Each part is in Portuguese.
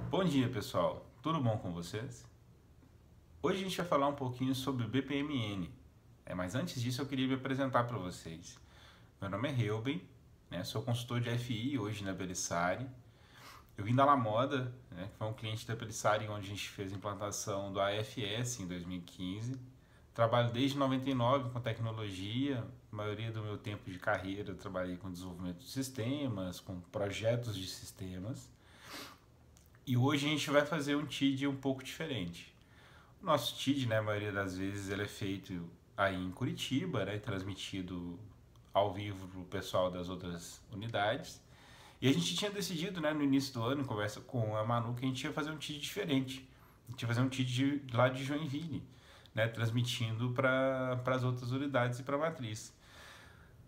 Bom dia, pessoal. Tudo bom com vocês? Hoje a gente vai falar um pouquinho sobre o BPMN. Mas antes disso eu queria me apresentar para vocês. Meu nome é Reuben, sou consultor de FI hoje na Belissari. Eu vim da La Moda, que foi um cliente da Belissari onde a gente fez a implantação do AFS em 2015. Trabalho desde 99 com tecnologia. A maioria do meu tempo de carreira eu trabalhei com desenvolvimento de sistemas, com projetos de sistemas. E hoje a gente vai fazer um TID um pouco diferente. O nosso TID, a maioria das vezes, ele é feito aí em Curitiba, transmitido ao vivo para o pessoal das outras unidades. E a gente tinha decidido, no início do ano, em conversa com a Manu, que a gente ia fazer um TID diferente. A gente ia fazer um TID lá de Joinville, transmitindo para as outras unidades e para a matriz.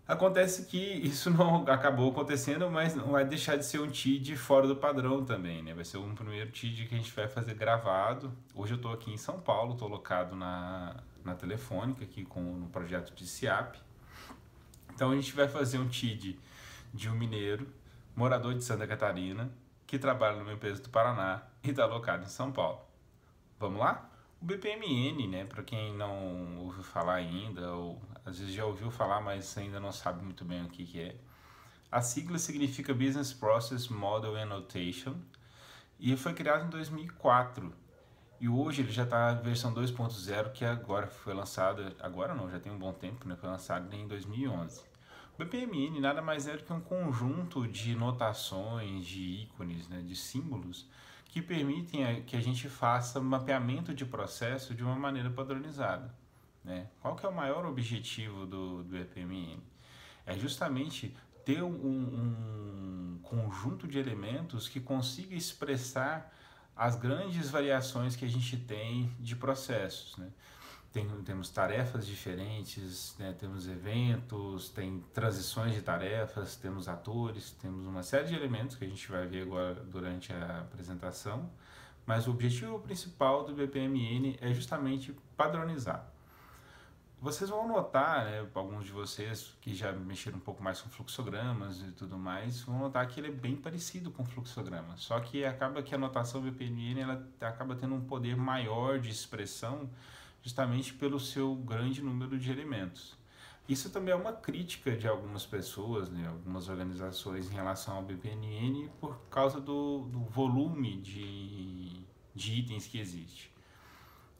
Acontece que isso não acabou acontecendo, mas não vai deixar de ser um TID fora do padrão também, Vai ser um primeiro TID que a gente vai fazer gravado. Hoje eu estou aqui em São Paulo, estou locado na Telefônica, aqui no projeto de SIAP. Então a gente vai fazer um TID de um mineiro, morador de Santa Catarina, que trabalha numa empresa do Paraná e está locado em São Paulo. Vamos lá? O BPMN, para quem não ouviu falar ainda, ou às vezes já ouviu falar, mas ainda não sabe muito bem o que é. A sigla significa Business Process Model Annotation e foi criado em 2004. E hoje ele já está na versão 2.0, que agora foi lançada, agora não, já tem um bom tempo, foi lançado em 2011. O BPMN nada mais é do que um conjunto de notações, de ícones, de símbolos, que permitem que a gente faça mapeamento de processo de uma maneira padronizada. Qual que é o maior objetivo do BPMN? É justamente ter um conjunto de elementos que consiga expressar as grandes variações que a gente tem de processos. Temos tarefas diferentes, temos eventos, tem transições de tarefas, temos atores, temos uma série de elementos que a gente vai ver agora durante a apresentação, mas o objetivo principal do BPMN é justamente padronizar. Vocês vão notar, alguns de vocês que já mexeram um pouco mais com fluxogramas e tudo mais, vão notar que ele é bem parecido com fluxograma, só que acaba que a notação BPMN ela acaba tendo um poder maior de expressão justamente pelo seu grande número de elementos. Isso também é uma crítica de algumas pessoas, algumas organizações em relação ao BPMN por causa do volume de itens que existe.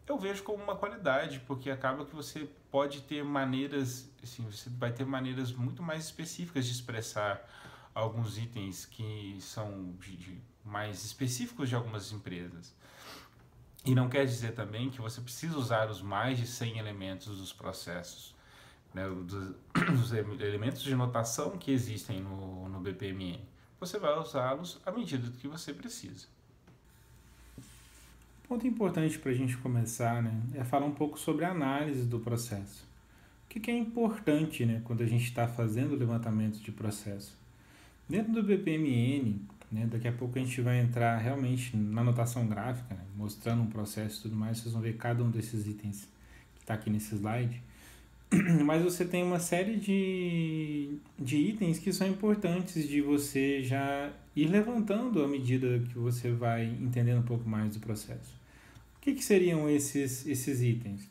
Eu vejo como uma qualidade, porque acaba que você pode ter maneiras, assim, você vai ter maneiras muito mais específicas de expressar alguns itens que são mais específicos de algumas empresas. E não quer dizer também que você precisa usar os mais de 100 elementos dos processos, dos elementos de notação que existem no BPMN. Você vai usá-los à medida que você precisa. Ponto importante para a gente começar, é falar um pouco sobre a análise do processo. O que é importante, quando a gente está fazendo o levantamento de processo? Dentro do BPMN, daqui a pouco a gente vai entrar realmente na notação gráfica, mostrando um processo e tudo mais, vocês vão ver cada um desses itens que está aqui nesse slide. Mas você tem uma série de itens que são importantes de você já ir levantando à medida que você vai entendendo um pouco mais do processo. O que seriam esses itens?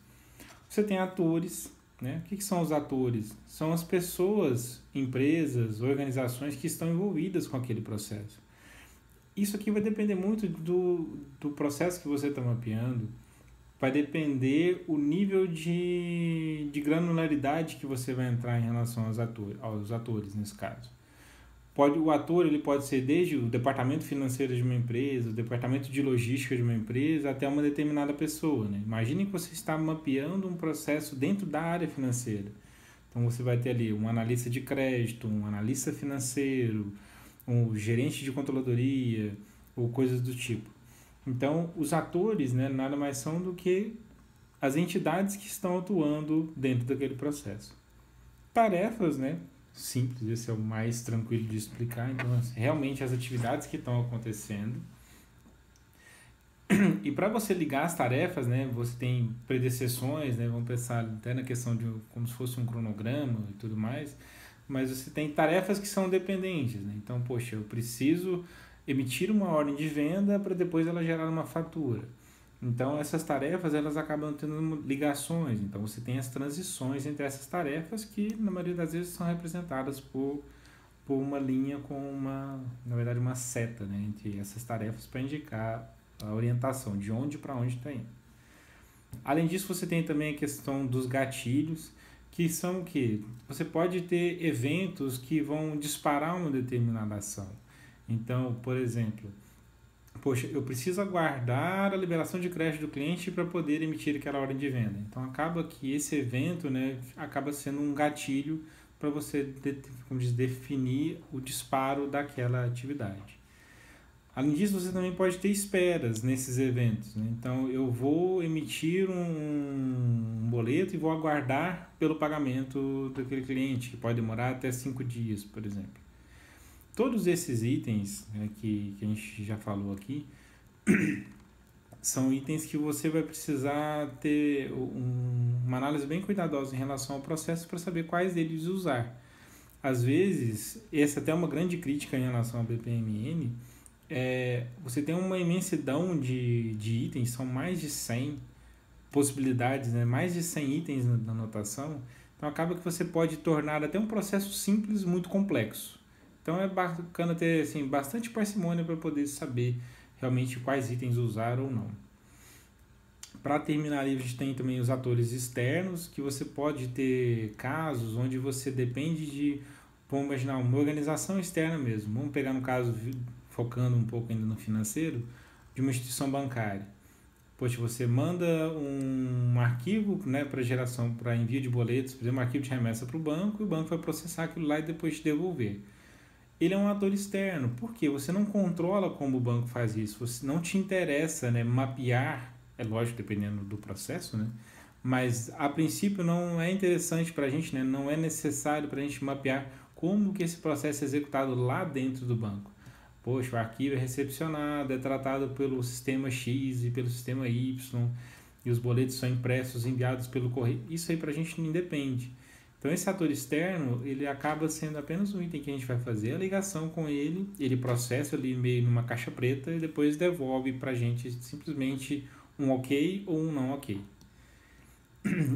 Você tem atores, O que são os atores? São as pessoas, empresas, organizações que estão envolvidas com aquele processo. Isso aqui vai depender muito do processo que você está mapeando, vai depender o nível de granularidade que você vai entrar em relação aos atores nesse caso. O ator ele pode ser desde o departamento financeiro de uma empresa, o departamento de logística de uma empresa, até uma determinada pessoa. Imagine que você está mapeando um processo dentro da área financeira. Então você vai ter ali um analista de crédito, um analista financeiro, um gerente de controladoria, ou coisas do tipo. Então, os atores nada mais são do que as entidades que estão atuando dentro daquele processo. Tarefas, simples, esse é o mais tranquilo de explicar. Então, realmente as atividades que estão acontecendo. E para você ligar as tarefas, você tem predecessões, vamos pensar até na questão de como se fosse um cronograma e tudo mais, mas você tem tarefas que são dependentes. Então, poxa, eu preciso emitir uma ordem de venda para depois ela gerar uma fatura. Então, essas tarefas elas acabam tendo ligações. Então, você tem as transições entre essas tarefas que, na maioria das vezes, são representadas por uma linha com na verdade, uma seta, né, entre essas tarefas para indicar a orientação, de onde para onde está indo. Além disso, você tem também a questão dos gatilhos, que são o quê? Você pode ter eventos que vão disparar uma determinada ação. Então, por exemplo, poxa, eu preciso aguardar a liberação de crédito do cliente para poder emitir aquela ordem de venda. Então, acaba que esse evento, né, acaba sendo um gatilho para você, como diz, definir o disparo daquela atividade. Além disso, você também pode ter esperas nesses eventos, né? Então, eu vou emitir um boleto e vou aguardar pelo pagamento daquele cliente, que pode demorar até 5 dias, por exemplo. Todos esses itens, né, que a gente já falou aqui, são itens que você vai precisar ter uma análise bem cuidadosa em relação ao processo para saber quais deles usar. Às vezes, essa até é uma grande crítica em relação ao BPMN, você tem uma imensidão de itens, são mais de 100 possibilidades, né? Mais de 100 itens na anotação, então acaba que você pode tornar até um processo simples muito complexo. Então é bacana ter assim, bastante parcimônia para poder saber realmente quais itens usar ou não. Para terminar, a gente tem também os atores externos, que você pode ter casos onde você depende de, vamos imaginar, uma organização externa mesmo. Vamos pegar no caso, focando um pouco ainda no financeiro, de uma instituição bancária. Poxa, você manda um arquivo, né, para geração, para envio de boletos, por exemplo, um arquivo de remessa para o banco, e o banco vai processar aquilo lá e depois te devolver. Ele é um ator externo, porque você não controla como o banco faz isso, você não te interessa, né, mapear, é lógico, dependendo do processo, né, mas a princípio não é interessante para a gente, né, não é necessário para a gente mapear como que esse processo é executado lá dentro do banco. Poxa, o arquivo é recepcionado, é tratado pelo sistema X e pelo sistema Y, e os boletos são impressos, enviados pelo correio. Isso aí para a gente não independe. Então, esse ator externo, ele acaba sendo apenas um item que a gente vai fazer a ligação com ele, ele processa ali meio numa caixa preta e depois devolve para a gente simplesmente um ok ou um não ok.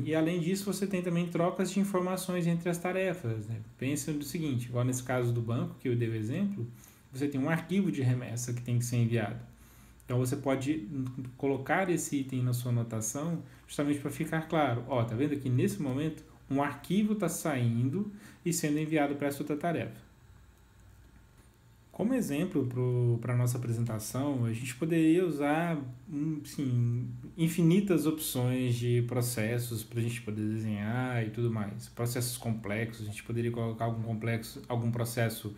E além disso, você tem também trocas de informações entre as tarefas, né? Pensa no seguinte, igual nesse caso do banco, que eu dei o exemplo, você tem um arquivo de remessa que tem que ser enviado. Então, você pode colocar esse item na sua anotação justamente para ficar claro. Ó, tá vendo aqui nesse momento, um arquivo está saindo e sendo enviado para essa outra tarefa. Como exemplo para a nossa apresentação, a gente poderia usar infinitas opções de processos para a gente poder desenhar e tudo mais. Processos complexos, a gente poderia colocar algum processo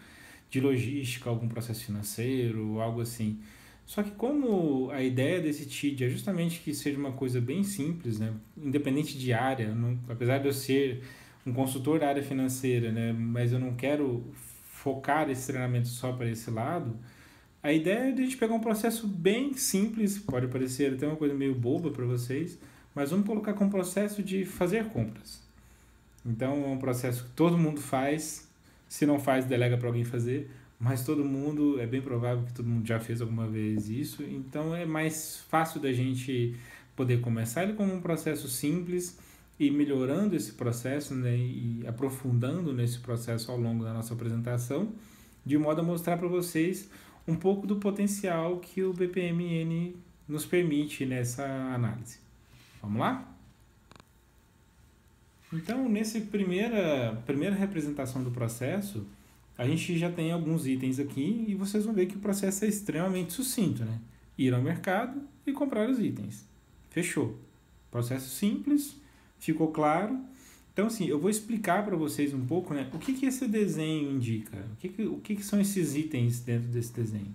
de logística, algum processo financeiro, algo assim. Só que como a ideia desse TID é justamente que seja uma coisa bem simples, né? Independente de área, apesar de eu ser um consultor da área financeira, né? Mas eu não quero focar esse treinamento só para esse lado, a ideia é de a gente pegar um processo bem simples, pode parecer até uma coisa meio boba para vocês, mas vamos colocar como processo de fazer compras. Então é um processo que todo mundo faz, se não faz, delega para alguém fazer, mas todo mundo, é bem provável que todo mundo já fez alguma vez isso, então é mais fácil da gente poder começar ele como um processo simples e melhorando esse processo, né, e aprofundando nesse processo ao longo da nossa apresentação, de modo a mostrar para vocês um pouco do potencial que o BPMN nos permite nessa análise. Vamos lá? Então, nessa primeira representação do processo, a gente já tem alguns itens aqui e vocês vão ver que o processo é extremamente sucinto, né? Ir ao mercado e comprar os itens. Fechou. Processo simples, ficou claro. Então, assim, eu vou explicar para vocês um pouco, né, o que esse desenho indica, o que são esses itens dentro desse desenho.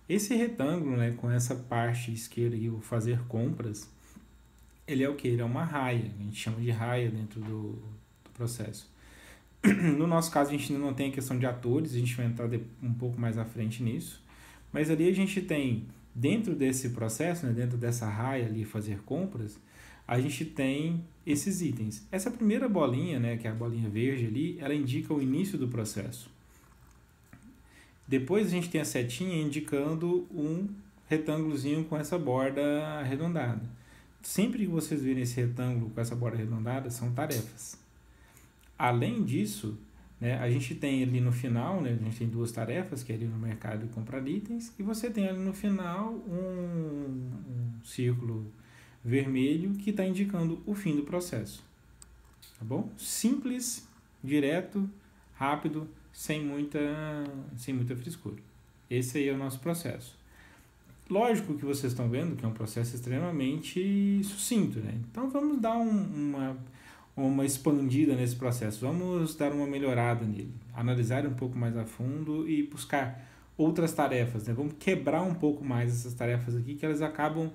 Esse retângulo, né, com essa parte esquerda aqui, o fazer compras, ele é o que? Ele é uma raia, a gente chama de raia dentro do processo. No nosso caso, a gente ainda não tem a questão de atores, a gente vai entrar um pouco mais à frente nisso, mas ali a gente tem, dentro desse processo, né, dentro dessa raia ali, fazer compras, a gente tem esses itens. Essa primeira bolinha, né, que é a bolinha verde ali, ela indica o início do processo. Depois a gente tem a setinha indicando um retângulozinho com essa borda arredondada. Sempre que vocês virem esse retângulo com essa borda arredondada, são tarefas. Além disso, né, a gente tem ali no final, né, a gente tem duas tarefas, que é ali no mercado e comprar itens, e você tem ali no final um círculo vermelho que está indicando o fim do processo. Tá bom? Simples, direto, rápido, sem muita frescura. Esse aí é o nosso processo. Lógico que vocês estão vendo que é um processo extremamente sucinto, né? Então vamos dar uma expandida nesse processo, vamos dar uma melhorada nele, analisar um pouco mais a fundo e buscar outras tarefas, né? Vamos quebrar um pouco mais essas tarefas aqui, que elas acabam,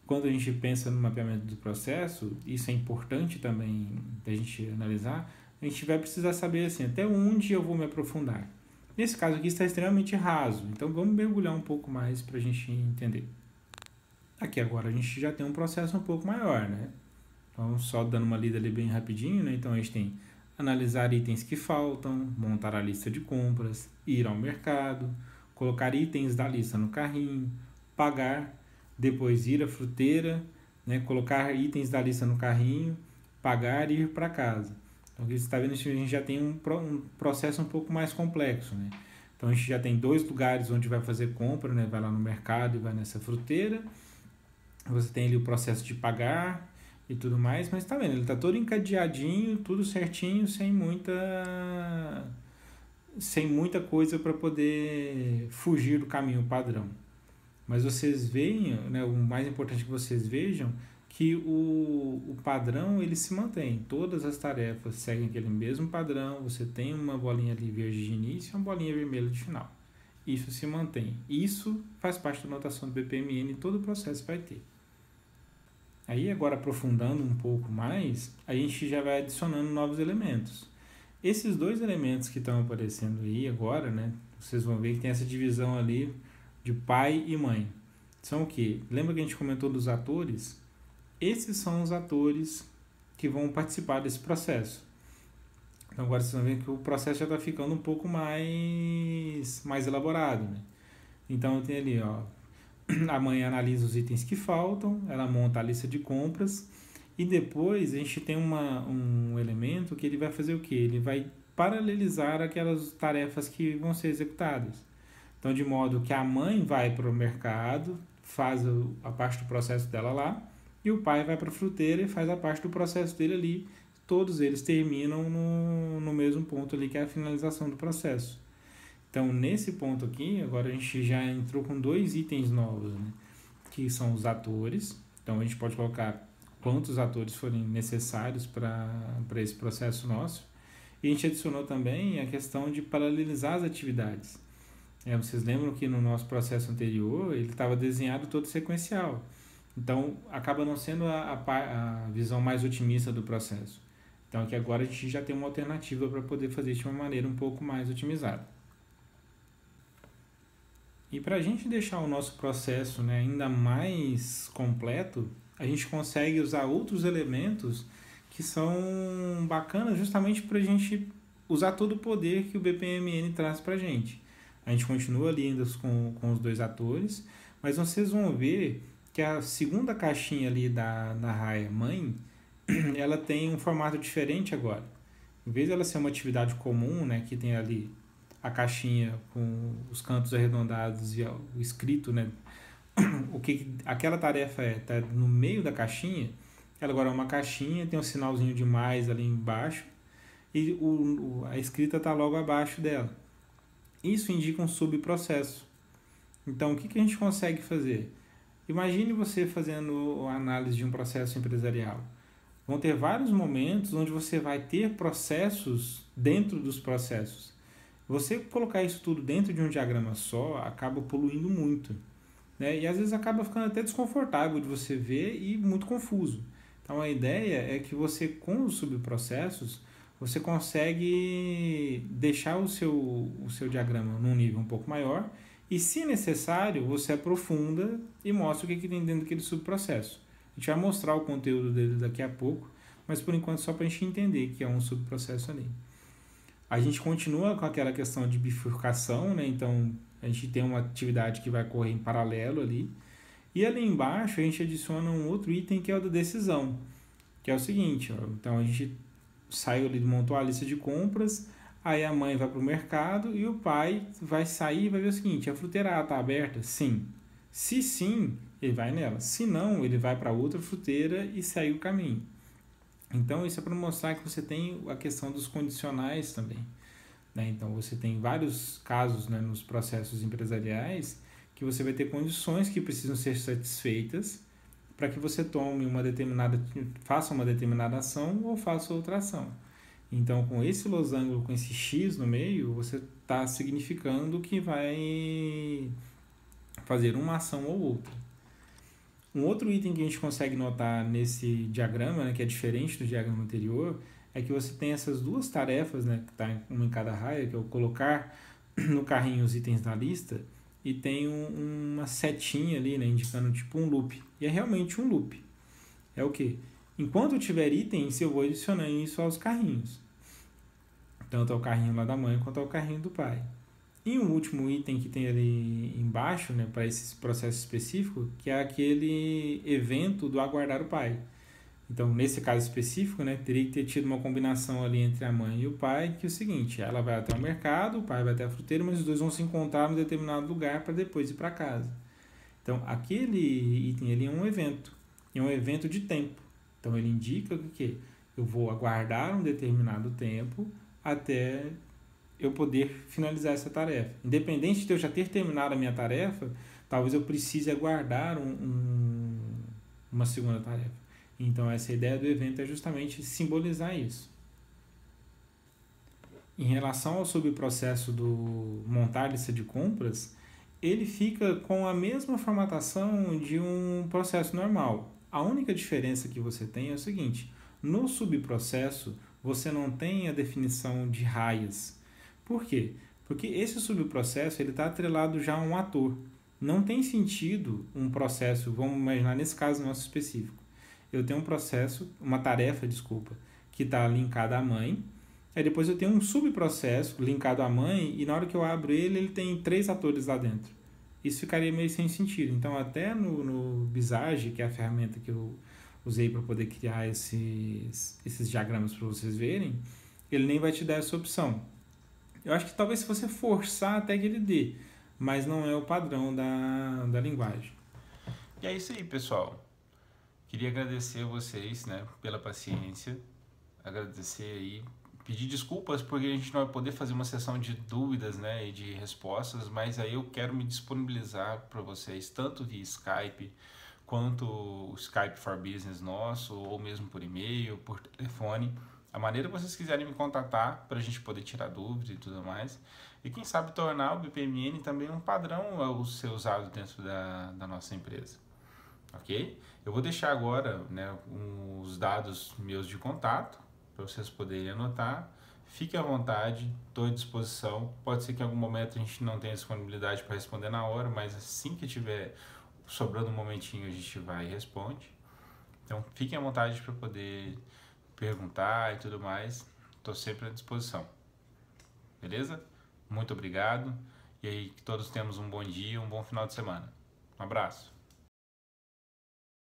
quando a gente pensa no mapeamento do processo, isso é importante também da gente analisar, a gente vai precisar saber assim, até onde eu vou me aprofundar. Nesse caso aqui está extremamente raso, então vamos mergulhar um pouco mais para a gente entender. Aqui agora a gente já tem um processo um pouco maior, né? Então, só dando uma lida ali bem rapidinho, né? Então, a gente tem analisar itens que faltam, montar a lista de compras, ir ao mercado, colocar itens da lista no carrinho, pagar, depois ir à fruteira, né? Colocar itens da lista no carrinho, pagar e ir para casa. Então, aqui você está vendo que a gente já tem um processo um pouco mais complexo, né? Então, a gente já tem dois lugares onde vai fazer compra, né? Vai lá no mercado e vai nessa fruteira. Você tem ali o processo de pagar e tudo mais, mas tá vendo, ele tá todo encadeadinho, tudo certinho, sem muita coisa para poder fugir do caminho padrão. Mas vocês veem, né, o mais importante que vocês vejam, que o padrão ele se mantém, todas as tarefas seguem aquele mesmo padrão, você tem uma bolinha ali verde de início e uma bolinha vermelha de final. Isso se mantém. Isso faz parte da notação do BPMN e todo o processo vai ter. Aí agora aprofundando um pouco mais, a gente já vai adicionando novos elementos. Esses dois elementos que estão aparecendo aí agora, né, vocês vão ver que tem essa divisão ali de pai e mãe. São o quê? Lembra que a gente comentou dos atores? Esses são os atores que vão participar desse processo. Então agora vocês vão ver que o processo já está ficando um pouco mais elaborado, né? Então tem ali, ó, a mãe analisa os itens que faltam, ela monta a lista de compras e depois a gente tem um elemento que ele vai fazer o quê? Ele vai paralelizar aquelas tarefas que vão ser executadas. Então, de modo que a mãe vai para o mercado, faz a parte do processo dela lá, e o pai vai para a fruteira e faz a parte do processo dele ali. Todos eles terminam no mesmo ponto ali, que é a finalização do processo. Então, nesse ponto aqui, agora a gente já entrou com dois itens novos, né? Que são os atores. Então, a gente pode colocar quantos atores forem necessários para esse processo nosso. E a gente adicionou também a questão de paralelizar as atividades. Vocês lembram que no nosso processo anterior, ele estava desenhado todo sequencial. Então, acaba não sendo a visão mais otimista do processo. Então, aqui agora a gente já tem uma alternativa para poder fazer isso de uma maneira um pouco mais otimizada. E para a gente deixar o nosso processo, né, ainda mais completo, a gente consegue usar outros elementos que são bacanas justamente para a gente usar todo o poder que o BPMN traz para a gente. A gente continua ali ainda com os dois atores, mas vocês vão ver que a segunda caixinha ali na raia mãe, ela tem um formato diferente agora. Em vez de ela ser uma atividade comum, né, que tem ali a caixinha com os cantos arredondados e o escrito, né, o que aquela tarefa tá no meio da caixinha, ela agora é uma caixinha, tem um sinalzinho de mais ali embaixo e a escrita está logo abaixo dela. Isso indica um subprocesso. Então, o que a gente consegue fazer? Imagine você fazendo a análise de um processo empresarial. Vão ter vários momentos onde você vai ter processos dentro dos processos. Você colocar isso tudo dentro de um diagrama só acaba poluindo muito, né? E às vezes acaba ficando até desconfortável de você ver e muito confuso. Então a ideia é que você, com os subprocessos, você consegue deixar o seu diagrama num nível um pouco maior e, se necessário, você aprofunda e mostra o que tem dentro daquele subprocesso. A gente vai mostrar o conteúdo dele daqui a pouco, mas por enquanto só para a gente entender que é um subprocesso ali. A gente continua com aquela questão de bifurcação, né? Então a gente tem uma atividade que vai correr em paralelo ali. E ali embaixo a gente adiciona um outro item que é o da decisão, que é o seguinte, ó, então a gente saiu ali, montou a lista de compras, aí a mãe vai para o mercado e o pai vai sair e vai ver o seguinte, a fruteira está aberta? Sim. Se sim, ele vai nela. Se não, ele vai para outra fruteira e segue o caminho. Então isso é para mostrar que você tem a questão dos condicionais também. Né? Então você tem vários casos, né, nos processos empresariais que você vai ter condições que precisam ser satisfeitas para que você tome uma determinada, faça uma determinada ação ou faça outra ação. Então, com esse losango, com esse X no meio, você está significando que vai fazer uma ação ou outra. Um outro item que a gente consegue notar nesse diagrama, né, que é diferente do diagrama anterior, é que você tem essas duas tarefas, né, que está uma em cada raia, que é o colocar no carrinho os itens da lista, e tem uma setinha ali, né, indicando tipo um loop. E é realmente um loop. É o quê? Enquanto eu tiver itens, eu vou adicionando isso aos carrinhos. Tanto ao carrinho lá da mãe quanto ao carrinho do pai. E um último item que tem ali embaixo, né, para esse processo específico, que é aquele evento do aguardar o pai. Então, nesse caso específico, né, teria que ter tido uma combinação ali entre a mãe e o pai, que é o seguinte, ela vai até o mercado, o pai vai até a fruteira, mas os dois vão se encontrar em um determinado lugar para depois ir para casa. Então, aquele item ali é um evento, é um evento de tempo. Então, ele indica que eu vou aguardar um determinado tempo até eu poder finalizar essa tarefa. Independente de eu já ter terminado a minha tarefa, talvez eu precise aguardar uma segunda tarefa. Então, essa ideia do evento é justamente simbolizar isso. Em relação ao subprocesso do montar lista de compras, ele fica com a mesma formatação de um processo normal. A única diferença que você tem é o seguinte: no subprocesso, você não tem a definição de raias. Por quê? Porque esse subprocesso está atrelado já a um ator. Não tem sentido um processo, vamos imaginar nesse caso nosso específico. Eu tenho um processo, uma tarefa, desculpa, que está linkada à mãe. Aí depois eu tenho um subprocesso linkado à mãe e na hora que eu abro ele, ele tem 3 atores lá dentro. Isso ficaria meio sem sentido. Então até no Visage, que é a ferramenta que eu usei para poder criar esses diagramas para vocês verem, ele nem vai te dar essa opção. Eu acho que talvez se você forçar até que ele dê, mas não é o padrão da linguagem. E é isso aí, pessoal. Queria agradecer a vocês, né, pela paciência, agradecer aí, pedir desculpas porque a gente não vai poder fazer uma sessão de dúvidas, né, e de respostas, mas aí eu quero me disponibilizar para vocês, tanto via Skype, quanto o Skype for Business nosso, ou mesmo por e-mail, por telefone, a maneira que vocês quiserem me contatar para a gente poder tirar dúvidas e tudo mais, e quem sabe tornar o BPMN também um padrão a ser usado dentro da nossa empresa. Ok? Eu vou deixar agora, né, os dados meus de contato para vocês poderem anotar. Fique à vontade, estou à disposição. Pode ser que em algum momento a gente não tenha disponibilidade para responder na hora, mas assim que tiver sobrando um momentinho a gente vai e responde. Então fiquem à vontade para poder perguntar e tudo mais. Estou sempre à disposição. Beleza? Muito obrigado. E aí que todos tenhamos um bom dia, um bom final de semana. Um abraço.